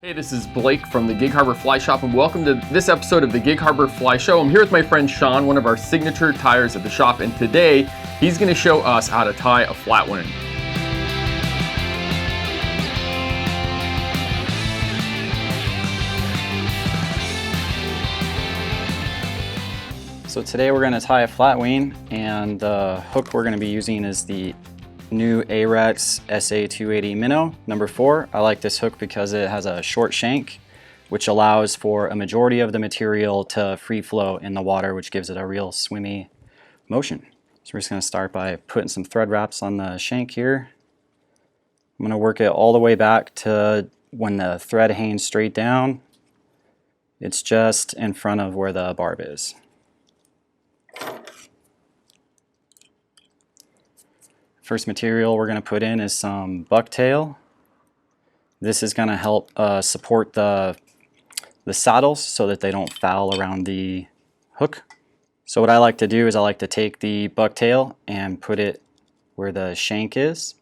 Hey, this is Blake from the Gig Harbor Fly Shop, and welcome to this episode of the Gig Harbor Fly Show. I'm here with my friend Sean, one of our signature tyers at the shop, and today he's going to show us how to tie a flatwing. So today we're going to tie a flatwing, and the hook we're going to be using is the new Ahrex SA280 Minnow number 4. I like this hook because it has a short shank, which allows for a majority of the material to free flow in the water, which gives it a real swimmy motion. So we're just going to start by putting some thread wraps on the shank here. I'm going to work it all the way back to when the thread hangs straight down. It's just in front of where the barb is. First material we're going to put in is some bucktail. This is going to help support the saddles so that they don't foul around the hook. So what I like to do is I like to take the bucktail and put it where the shank is.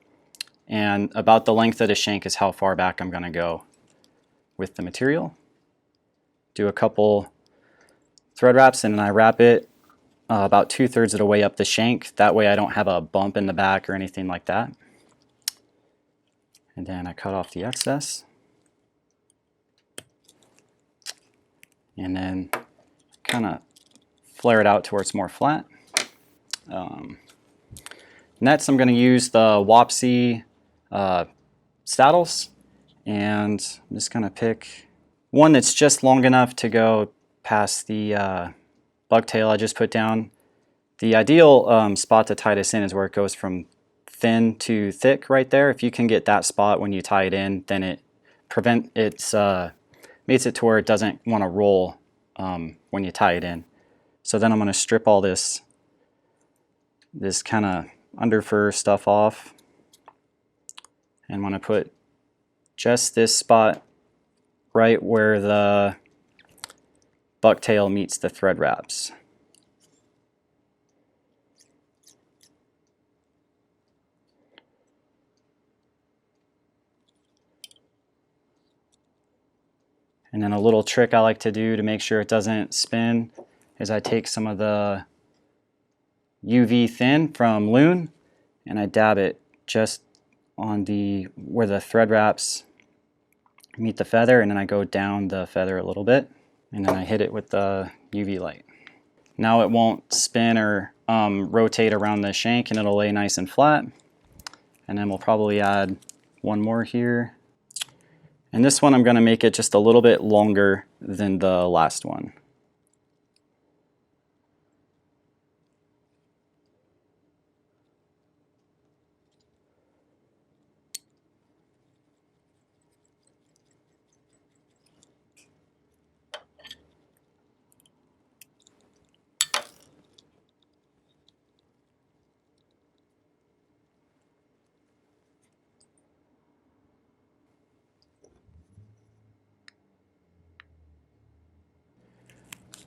And about the length of the shank is how far back I'm going to go with the material. Do a couple thread wraps and then I wrap it about 2/3 of the way up the shank. That way I don't have a bump in the back or anything like that. And then I cut off the excess. And then kind of flare it out to where it's more flat. Next I'm going to use the Wapsi saddles. And I'm just going to pick one that's just long enough to go past the bucktail I just put down. The ideal spot to tie this in is where it goes from thin to thick right there. If you can get that spot when you tie it in, then it makes it to where it doesn't want to roll when you tie it in. So then I'm going to strip all this kind of under fur stuff off, and I'm going to put just this spot right where the bucktail meets the thread wraps. And then a little trick I like to do to make sure it doesn't spin is I take some of the UV thin from Loon and I dab it just on where the thread wraps meet the feather, and then I go down the feather a little bit. And then I hit it with the UV light. Now it won't spin or rotate around the shank, and it'll lay nice and flat. And then we'll probably add one more here. And this one I'm going to make it just a little bit longer than the last one.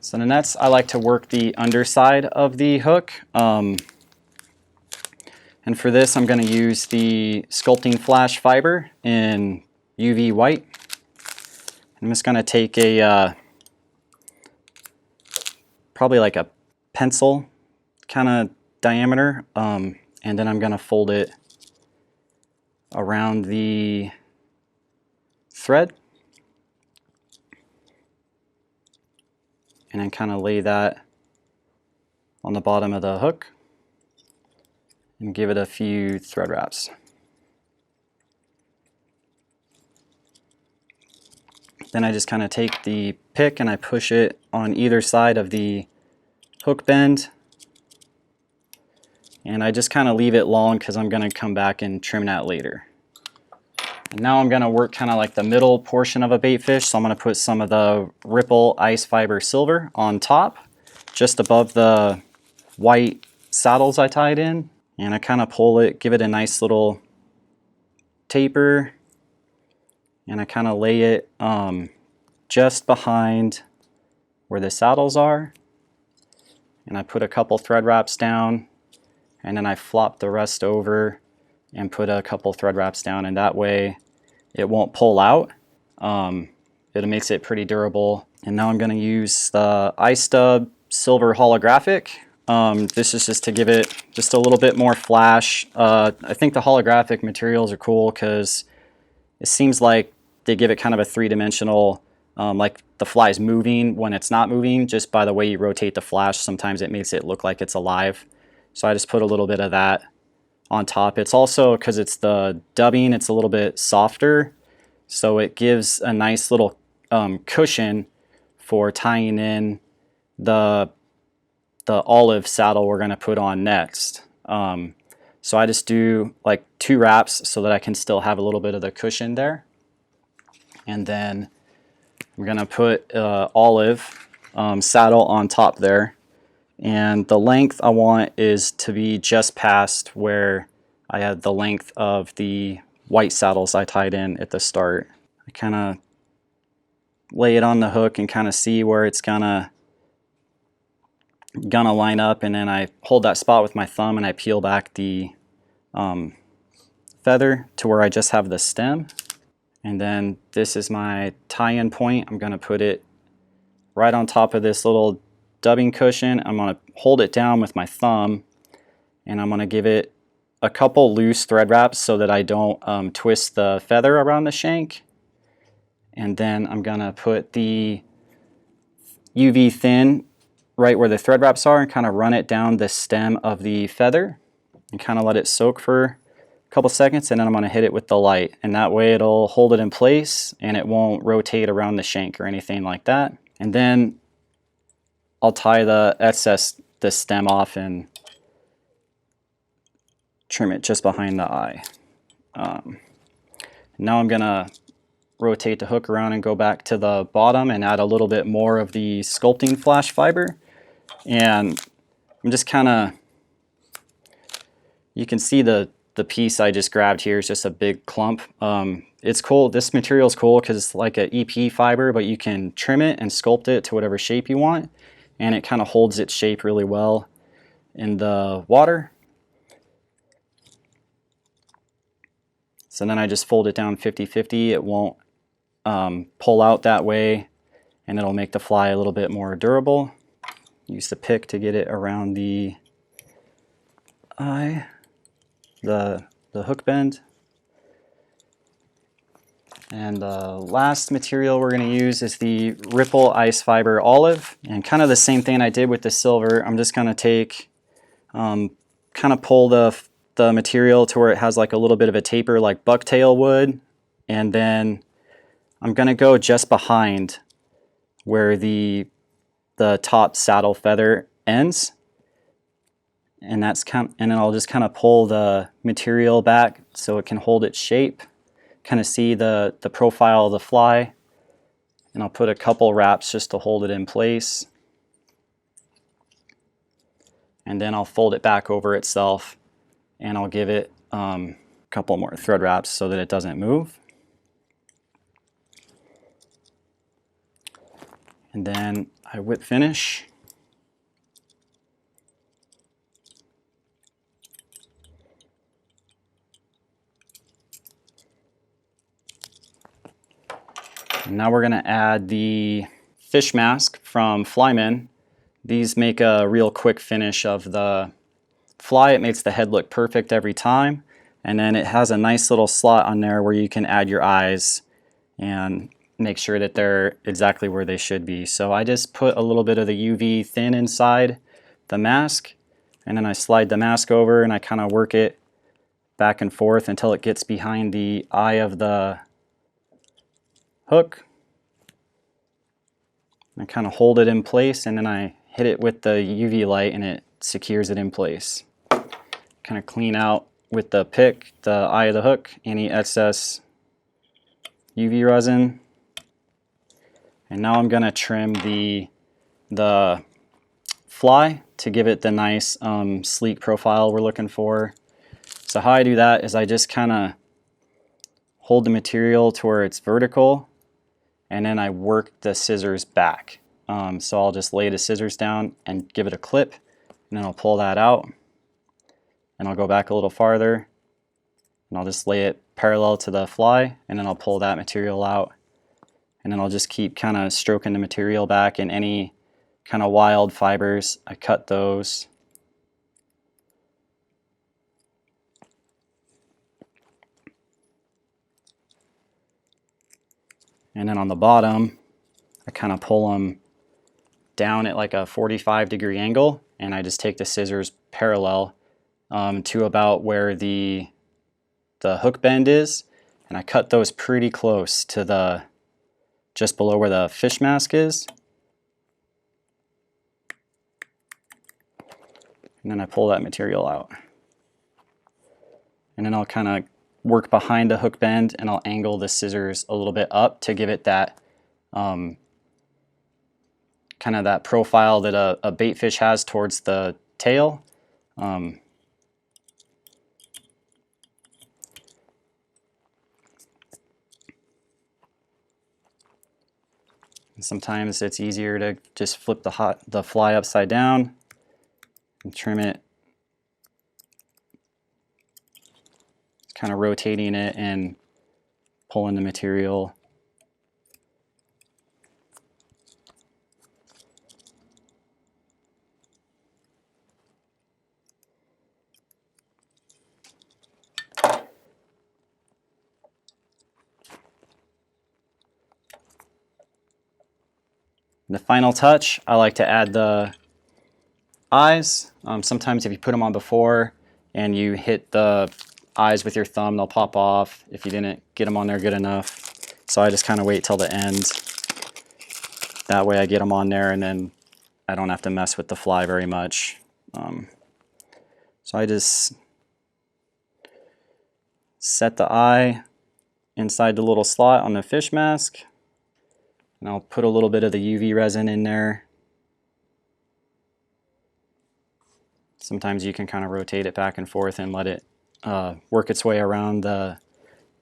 So the next, I like to work the underside of the hook. And for this, I'm going to use the Sculpting Flash Fiber in UV white. I'm just going to take a, probably like a pencil kind of diameter, and then I'm going to fold it around the thread. And then kind of lay that on the bottom of the hook and give it a few thread wraps. Then I just kind of take the pick and I push it on either side of the hook bend. And I just kind of leave it long because I'm going to come back and trim that later. And now I'm going to work kind of like the middle portion of a bait fish. So I'm going to put some of the Ripple Ice Fiber Silver on top, just above the white saddles I tied in. And I kind of pull it, give it a nice little taper. And I kind of lay it just behind where the saddles are. And I put a couple thread wraps down. And then I flop the rest over and put a couple thread wraps down, and that way it won't pull out. It makes it pretty durable. And now I'm going to use the iStub Silver Holographic. This is just to give it just a little bit more flash. I think the holographic materials are cool because it seems like they give it kind of a three-dimensional, like the fly is moving when it's not moving. Just by the way you rotate the flash, sometimes it makes it look like it's alive. So I just put a little bit of that on top. It's also, because it's the dubbing, it's a little bit softer, so it gives a nice little cushion for tying in the olive saddle we're going to put on next. So I just do like 2 wraps so that I can still have a little bit of the cushion there. And then I'm going to put olive saddle on top there. And the length I want is to be just past where I had the length of the white saddles I tied in at the start. I kind of lay it on the hook and kind of see where it's gonna line up, and then I hold that spot with my thumb and I peel back the feather to where I just have the stem. And then this is my tie-in point. I'm going to put it right on top of this little dubbing cushion. I'm going to hold it down with my thumb, and I'm going to give it a couple loose thread wraps so that I don't twist the feather around the shank. And then I'm going to put the UV thin right where the thread wraps are and kind of run it down the stem of the feather and kind of let it soak for a couple seconds, and then I'm going to hit it with the light, and that way it'll hold it in place and it won't rotate around the shank or anything like that. And then I'll tie the stem off and trim it just behind the eye. Now I'm going to rotate the hook around and go back to the bottom and add a little bit more of the sculpting flash fiber. And I'm just kind of, you can see the piece I just grabbed here is just a big clump. It's cool. This material is cool because it's like an EP fiber, but you can trim it and sculpt it to whatever shape you want. And it kind of holds its shape really well in the water. So then I just fold it down 50-50. It won't pull out that way, and it'll make the fly a little bit more durable. Use the pick to get it around the eye, the hook bend. And the last material we're going to use is the Ripple Ice Fiber Olive. And kind of the same thing I did with the silver. I'm just going to take, kind of pull the material to where it has like a little bit of a taper like bucktail would. And then I'm going to go just behind where the top saddle feather ends. And and then I'll just kind of pull the material back so it can hold its shape. Kind of see the profile of the fly, and I'll put a couple wraps just to hold it in place, and then I'll fold it back over itself, and I'll give it a couple more thread wraps so that it doesn't move. And then I whip finish. And now we're going to add the fish mask from Flyman. These make a real quick finish of the fly. It makes the head look perfect every time. And then it has a nice little slot on there where you can add your eyes and make sure that they're exactly where they should be. So I just put a little bit of the UV thin inside the mask, and then I slide the mask over and I kind of work it back and forth until it gets behind the eye of the hook. I kind of hold it in place, and then I hit it with the UV light and it secures it in place. Kind of clean out with the pick the eye of the hook, any excess UV resin. And now I'm going to trim the fly to give it the nice sleek profile we're looking for. So how I do that is I just kind of hold the material to where it's vertical, and then I work the scissors back. So I'll just lay the scissors down and give it a clip, and then I'll pull that out, and I'll go back a little farther, and I'll just lay it parallel to the fly, and then I'll pull that material out, And then I'll just keep kind of stroking the material back, and any kind of wild fibers, I cut those. And then on the bottom, I kind of pull them down at like a 45-degree angle, and I just take the scissors parallel to about where the hook bend is, and I cut those pretty close to the just below where the fish mask is. And then I pull that material out. And then I'll kind of work behind the hook bend, and I'll angle the scissors a little bit up to give it that kind of that profile that a bait fish has towards the tail. And sometimes it's easier to just flip the fly upside down and trim it, kind of rotating it and pulling the material. The final touch, I like to add the eyes. Sometimes if you put them on before and you hit the eyes with your thumb, they'll pop off if you didn't get them on there good enough. So I just kind of wait till the end. That way I get them on there, and then I don't have to mess with the fly very much. So I just set the eye inside the little slot on the fish mask. And I'll put a little bit of the UV resin in there. Sometimes you can kind of rotate it back and forth and let it work its way around the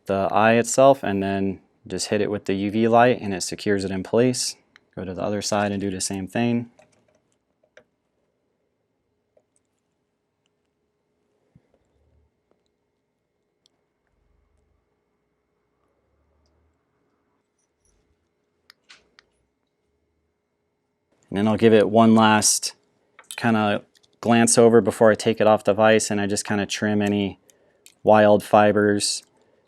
eye itself, and then just hit it with the UV light and it secures it in place. Go to the other side and do the same thing. And then I'll give it one last kind of glance over before I take it off the vise, and I just kind of trim any wild fibers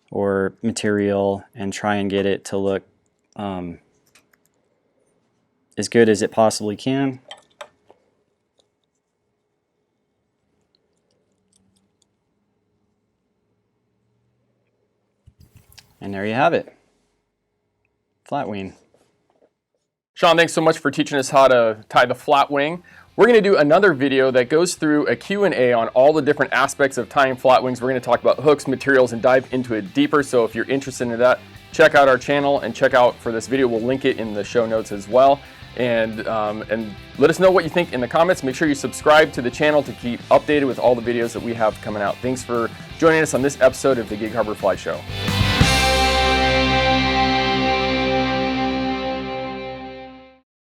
or material and try and get it to look as good as it possibly can. And there you have it. Flatwing. Sean, thanks so much for teaching us how to tie the flatwing. We're going to do another video that goes through a Q&A on all the different aspects of tying flatwings. We're going to talk about hooks, materials, and dive into it deeper. So if you're interested in that, check out our channel and check out for this video. We'll link it in the show notes as well. And let us know what you think in the comments. Make sure you subscribe to the channel to keep updated with all the videos that we have coming out. Thanks for joining us on this episode of the Gig Harbor Fly Show.